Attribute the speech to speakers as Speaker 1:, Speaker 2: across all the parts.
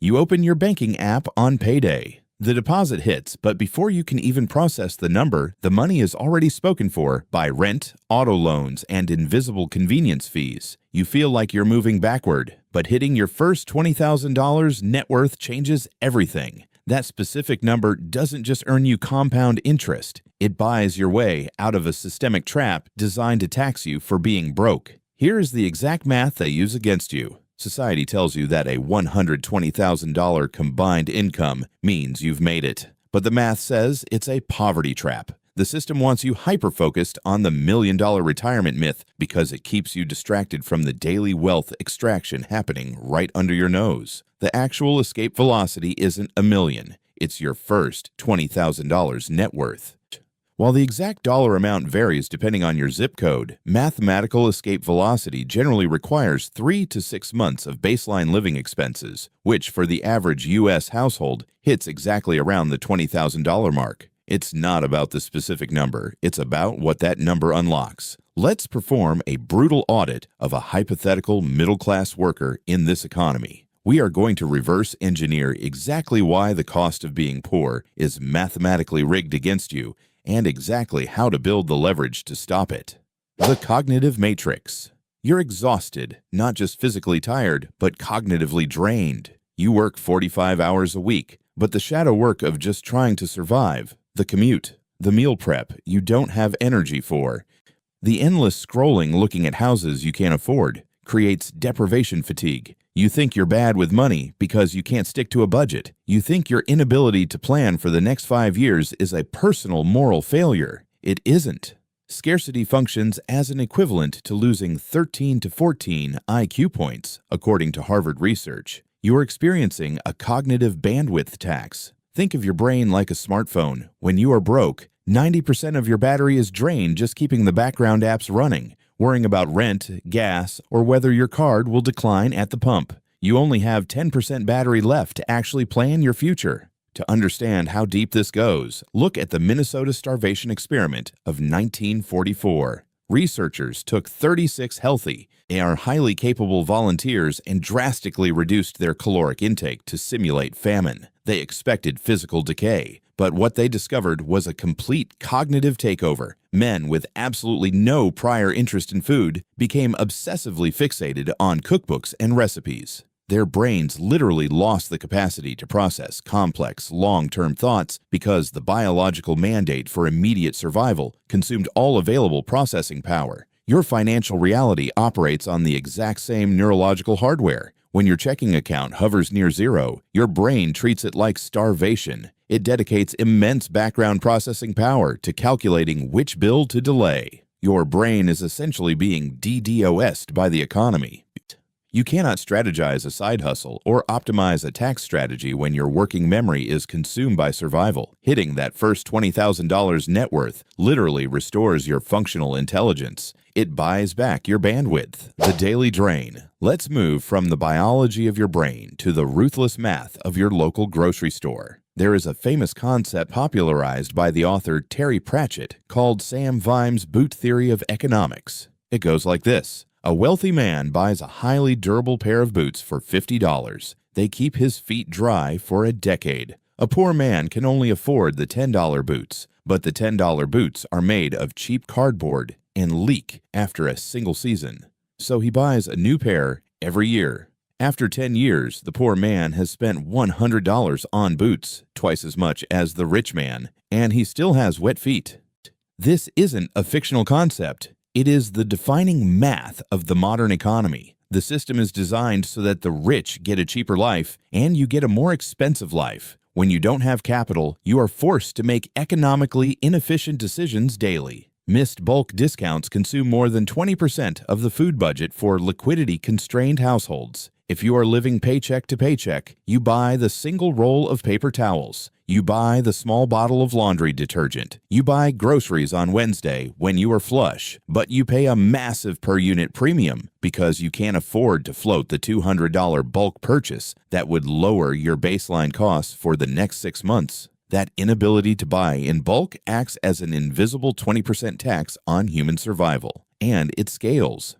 Speaker 1: You open your banking app on payday. The deposit hits, but before you can even process the number, the money is already spoken for by rent, auto loans, and invisible convenience fees. You feel like you're moving backward, but hitting your first $20,000 net worth changes everything. That specific number doesn't just earn you compound interest. It buys your way out of a systemic trap designed to tax you for being broke. Here is the exact math they use against you. Society tells you that a $120,000 combined income means you've made it. But the math says it's a poverty trap. The system wants you hyper-focused on the million-dollar retirement myth because it keeps you distracted from the daily wealth extraction happening right under your nose. The actual escape velocity isn't a million. It's your first $20,000 net worth. While the exact dollar amount varies depending on your zip code, mathematical escape velocity generally requires 3 to 6 months of baseline living expenses, which for the average U.S. household hits exactly around the $20,000 mark. It's not about the specific number, it's about what that number unlocks. Let's perform a brutal audit of a hypothetical middle-class worker in this economy. We are going to reverse engineer exactly why the cost of being poor is mathematically rigged against you and exactly how to build the leverage to stop it. The cognitive matrix. You're exhausted, not just physically tired, but cognitively drained. You work 45 hours a week, but the shadow work of just trying to survive, the commute, the meal prep you don't have energy for, the endless scrolling looking at houses you can't afford creates deprivation fatigue. You think you're bad with money because you can't stick to a budget. You think your inability to plan for the next 5 years is a personal moral failure. It isn't. Scarcity functions as an equivalent to losing 13 to 14 IQ points, according to Harvard research. You're experiencing a cognitive bandwidth tax. Think of your brain like a smartphone. When you are broke, 90% of your battery is drained just keeping the background apps running, worrying about rent, gas, or whether your card will decline at the pump. You only have 10% battery left to actually plan your future. To understand how deep this goes, look at the Minnesota starvation experiment of 1944. Researchers took 36 healthy and highly capable volunteers and drastically reduced their caloric intake to simulate famine. They expected physical decay, but what they discovered was a complete cognitive takeover. Men with absolutely no prior interest in food became obsessively fixated on cookbooks and recipes. Their brains literally lost the capacity to process complex, long-term thoughts because the biological mandate for immediate survival consumed all available processing power. Your financial reality operates on the exact same neurological hardware. When your checking account hovers near zero, your brain treats it like starvation. It dedicates immense background processing power to calculating which bill to delay. Your brain is essentially being DDoSed by the economy. You cannot strategize a side hustle or optimize a tax strategy when your working memory is consumed by survival. Hitting that first $20,000 net worth literally restores your functional intelligence. It buys back your bandwidth. The daily drain. Let's move from the biology of your brain to the ruthless math of your local grocery store. There is a famous concept popularized by the author Terry Pratchett called Sam Vimes' boot theory of economics. It goes like this. A wealthy man buys a highly durable pair of boots for $50. They keep his feet dry for a decade. A poor man can only afford the $10 boots, but the $10 boots are made of cheap cardboard and leak after a single season. So he buys a new pair every year. After 10 years, the poor man has spent $100 on boots, twice as much as the rich man, and he still has wet feet. This isn't a fictional concept. It is the defining math of the modern economy. The system is designed so that the rich get a cheaper life and you get a more expensive life. When you don't have capital, you are forced to make economically inefficient decisions daily. Missed bulk discounts consume more than 20% of the food budget for liquidity-constrained households. If you are living paycheck to paycheck, you buy the single roll of paper towels. You buy the small bottle of laundry detergent. You buy groceries on Wednesday when you are flush, but you pay a massive per-unit premium because you can't afford to float the $200 bulk purchase that would lower your baseline costs for the next 6 months. That inability to buy in bulk acts as an invisible 20% tax on human survival, and it scales.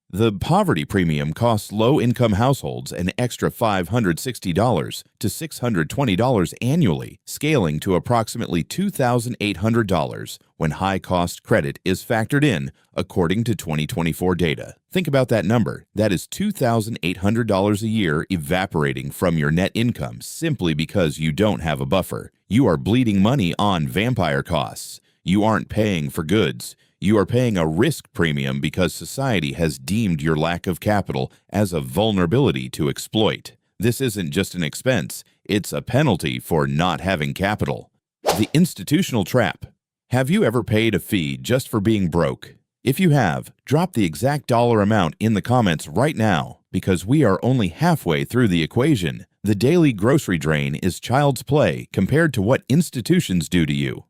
Speaker 1: The poverty premium costs low-income households an extra $560 to $620 annually, scaling to approximately $2,800 when high-cost credit is factored in, according to 2024 data. Think about that number. That is $2,800 a year evaporating from your net income simply because you don't have a buffer. You are bleeding money on vampire costs. You aren't paying for goods. You are paying a risk premium because society has deemed your lack of capital as a vulnerability to exploit. This isn't just an expense, it's a penalty for not having capital. The institutional trap. Have you ever paid a fee just for being broke? If you have, drop the exact dollar amount in the comments right now, because we are only halfway through the equation. The daily grocery drain is child's play compared to what institutions do to you.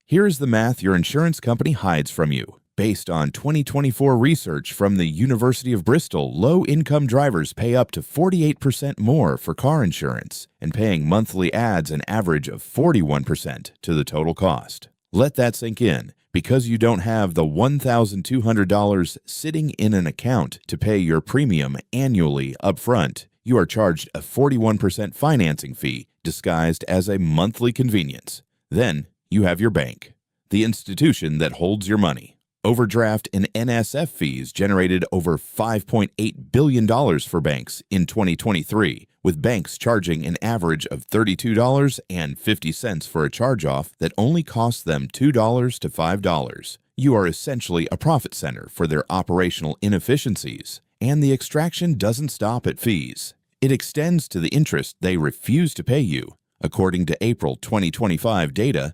Speaker 1: Here is the math your insurance company hides from you. Based on 2024 research from the University of Bristol, low-income drivers pay up to 48% more for car insurance and paying monthly adds an average of 41% to the total cost. Let that sink in. Because you don't have the $1,200 sitting in an account to pay your premium annually upfront, you are charged a 41% financing fee disguised as a monthly convenience. Then, you have your bank, the institution that holds your money. Overdraft and NSF fees generated over $5.8 billion for banks in 2023, with banks charging an average of $32.50 for a charge-off that only costs them $2 to $5. You are essentially a profit center for their operational inefficiencies, and the extraction doesn't stop at fees. It extends to the interest they refuse to pay you. According to April 2025 data,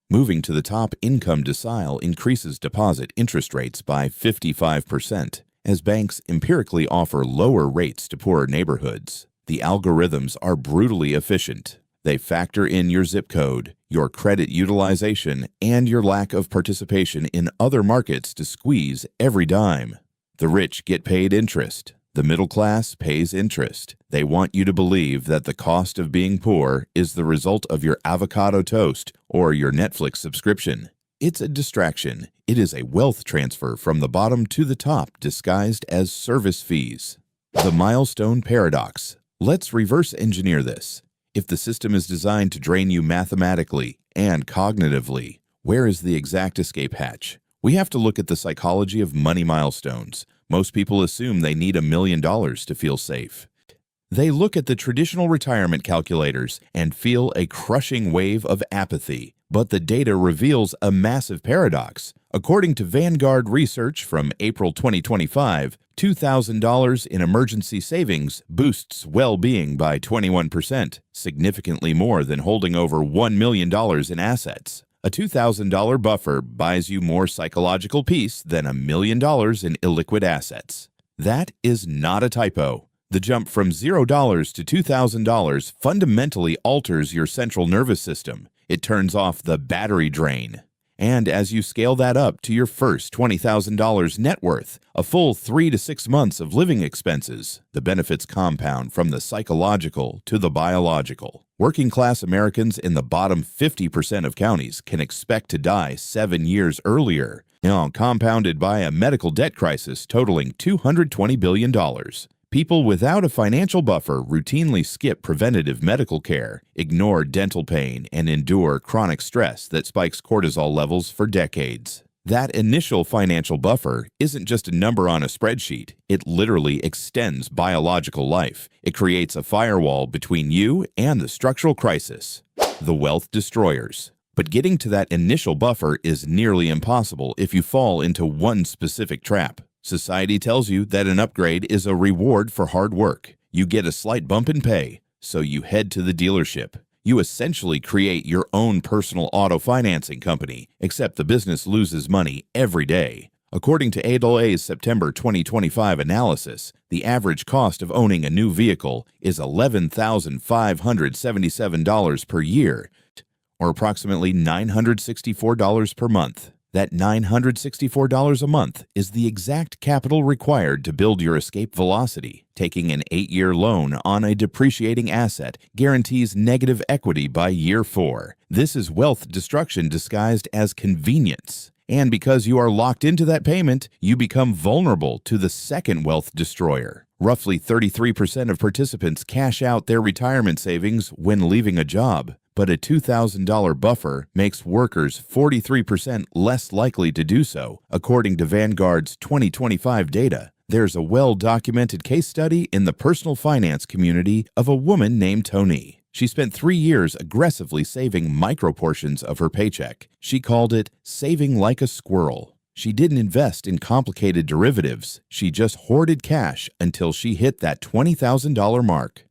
Speaker 1: moving to the top income decile increases deposit interest rates by 55%, as banks empirically offer lower rates to poorer neighborhoods. The algorithms are brutally efficient. They factor in your zip code, your credit utilization, and your lack of participation in other markets to squeeze every dime. The rich get paid interest. The middle class pays interest. They want you to believe that the cost of being poor is the result of your avocado toast or your Netflix subscription. It's a distraction. It is a wealth transfer from the bottom to the top disguised as service fees. The milestone paradox. Let's reverse engineer this. If the system is designed to drain you mathematically and cognitively, where is the exact escape hatch? We have to look at the psychology of money milestones. Most people assume they need $1 million to feel safe. They look at the traditional retirement calculators and feel a crushing wave of apathy. But the data reveals a massive paradox. According to Vanguard research from April 2025, $2,000 in emergency savings boosts well-being by 21%, significantly more than holding over $1 million in assets. A $2,000 buffer buys you more psychological peace than $1 million in illiquid assets. That is not a typo. The jump from $0 to $2,000 fundamentally alters your central nervous system. It turns off the battery drain. And as you scale that up to your first $20,000 net worth, a full 3 to 6 months of living expenses, the benefits compound from the psychological to the biological. Working-class Americans in the bottom 50% of counties can expect to die 7 years earlier, now compounded by a medical debt crisis totaling $220 billion. People without a financial buffer routinely skip preventative medical care, ignore dental pain, and endure chronic stress that spikes cortisol levels for decades. That initial financial buffer isn't just a number on a spreadsheet. It literally extends biological life. It creates a firewall between you and the structural crisis, the wealth destroyers. But getting to that initial buffer is nearly impossible if you fall into one specific trap. Society tells you that an upgrade is a reward for hard work. You get a slight bump in pay, so you head to the dealership. You essentially create your own personal auto financing company, except the business loses money every day. According to AAA's September 2025 analysis, the average cost of owning a new vehicle is $11,577 per year, or approximately $964 per month. That $964 a month is the exact capital required to build your escape velocity. Taking an 8-year loan on a depreciating asset guarantees negative equity by year 4. This is wealth destruction disguised as convenience. And because you are locked into that payment, you become vulnerable to the second wealth destroyer. Roughly 33% of participants cash out their retirement savings when leaving a job, but a $2,000 buffer makes workers 43% less likely to do so, according to Vanguard's 2025 data. There's a well-documented case study in the personal finance community of a woman named Tony. She spent 3 years aggressively saving micro-portions of her paycheck. She called it saving like a squirrel. She didn't invest in complicated derivatives. She just hoarded cash until she hit that $20,000 mark.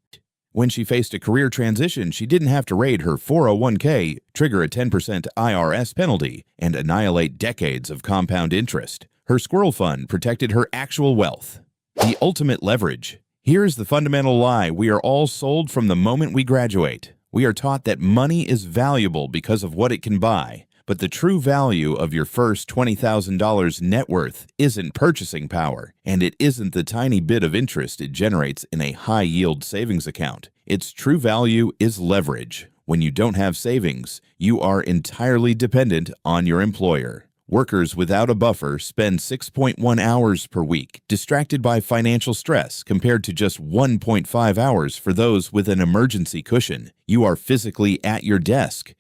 Speaker 1: When she faced a career transition, she didn't have to raid her 401k, trigger a 10% IRS penalty, and annihilate decades of compound interest. Her squirrel fund protected her actual wealth. The ultimate leverage. Here's the fundamental lie we are all sold from the moment we graduate. We are taught that money is valuable because of what it can buy, but the true value of your first $20,000 net worth isn't purchasing power, and it isn't the tiny bit of interest it generates in a high-yield savings account. Its true value is leverage. When you don't have savings, you are entirely dependent on your employer. Workers without a buffer spend 6.1 hours per week distracted by financial stress compared to just 1.5 hours for those with an emergency cushion. You are physically at your desk,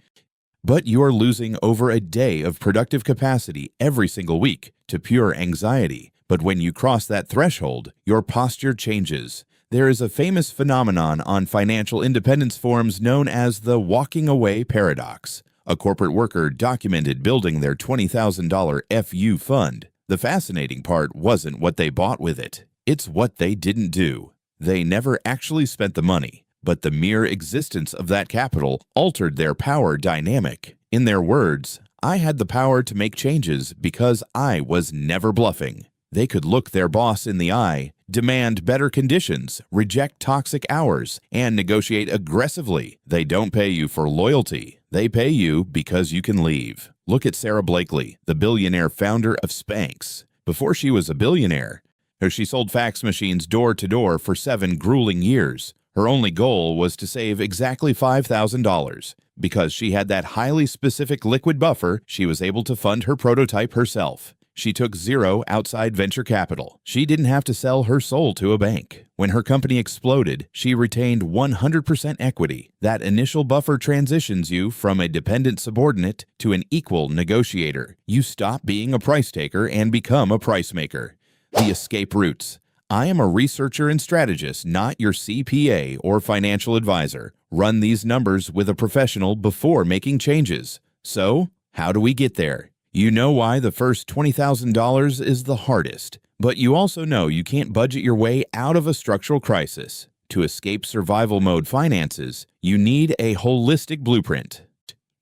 Speaker 1: but you are losing over a day of productive capacity every single week to pure anxiety. But when you cross that threshold, your posture changes. There is a famous phenomenon on financial independence forums known as the walking away paradox. A corporate worker documented building their $20,000 FU fund. The fascinating part wasn't what they bought with it. It's what they didn't do. They never actually spent the money, but the mere existence of that capital altered their power dynamic. In their words, "I had the power to make changes because I was never bluffing." They could look their boss in the eye, demand better conditions, reject toxic hours, and negotiate aggressively. They don't pay you for loyalty. They pay you because you can leave. Look at Sarah Blakely, the billionaire founder of Spanx. Before she was a billionaire, she sold fax machines door to door for 7 grueling years. Her only goal was to save exactly $5,000. Because she had that highly specific liquid buffer, she was able to fund her prototype herself. She took zero outside venture capital. She didn't have to sell her soul to a bank. When her company exploded, she retained 100% equity. That initial buffer transitions you from a dependent subordinate to an equal negotiator. You stop being a price taker and become a price maker. The escape routes. I am a researcher and strategist, not your CPA or financial advisor. Run these numbers with a professional before making changes. So, how do we get there? You know why the first $20,000 is the hardest, but you also know you can't budget your way out of a structural crisis. To escape survival mode finances, you need a holistic blueprint.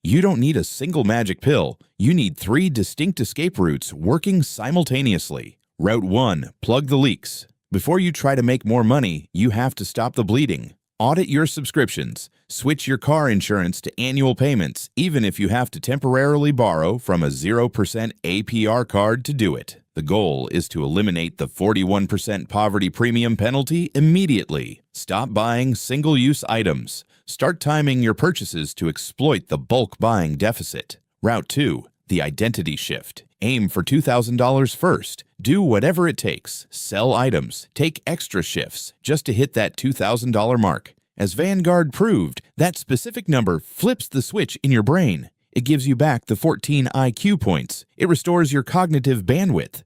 Speaker 1: You don't need a single magic pill. You need 3 distinct escape routes working simultaneously. Route 1, plug the leaks. Before you try to make more money, you have to stop the bleeding. Audit your subscriptions. Switch your car insurance to annual payments, even if you have to temporarily borrow from a 0% APR card to do it. The goal is to eliminate the 41% poverty premium penalty immediately. Stop buying single-use items. Start timing your purchases to exploit the bulk buying deficit. Route 2, the identity shift. Aim for $2,000 first. Do whatever it takes. Sell items. Take extra shifts just to hit that $2,000 mark. As Vanguard proved, that specific number flips the switch in your brain. It gives you back the 14 IQ points. It restores your cognitive bandwidth.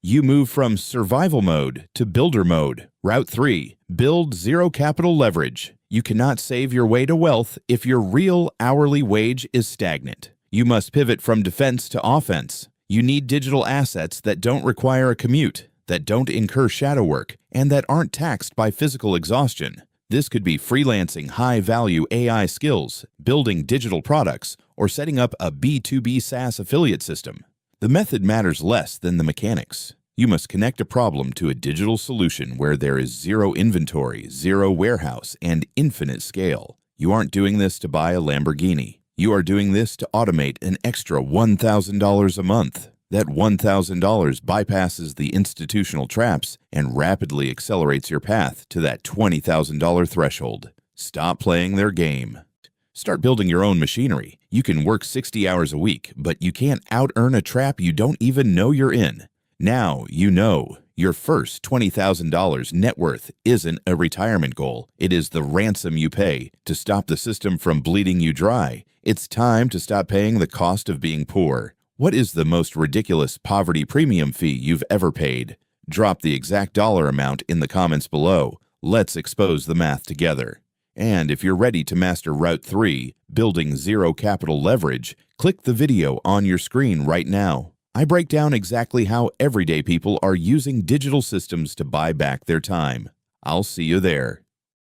Speaker 1: You move from survival mode to builder mode. Route 3, build zero capital leverage. You cannot save your way to wealth if your real hourly wage is stagnant. You must pivot from defense to offense. You need digital assets that don't require a commute, that don't incur shadow work, and that aren't taxed by physical exhaustion. This could be freelancing high-value AI skills, building digital products, or setting up a B2B SaaS affiliate system. The method matters less than the mechanics. You must connect a problem to a digital solution where there is zero inventory, zero warehouse, and infinite scale. You aren't doing this to buy a Lamborghini. You are doing this to automate an extra $1,000 a month. That $1,000 bypasses the institutional traps and rapidly accelerates your path to that $20,000 threshold. Stop playing their game. Start building your own machinery. You can work 60 hours a week, but you can't out-earn a trap you don't even know you're in. Now you know. Your first $20,000 net worth isn't a retirement goal. It is the ransom you pay to stop the system from bleeding you dry. It's time to stop paying the cost of being poor. What is the most ridiculous poverty premium fee you've ever paid? Drop the exact dollar amount in the comments below. Let's expose the math together. And if you're ready to master Route 3, building zero capital leverage, click the video on your screen right now. I break down exactly how everyday people are using digital systems to buy back their time. I'll see you there.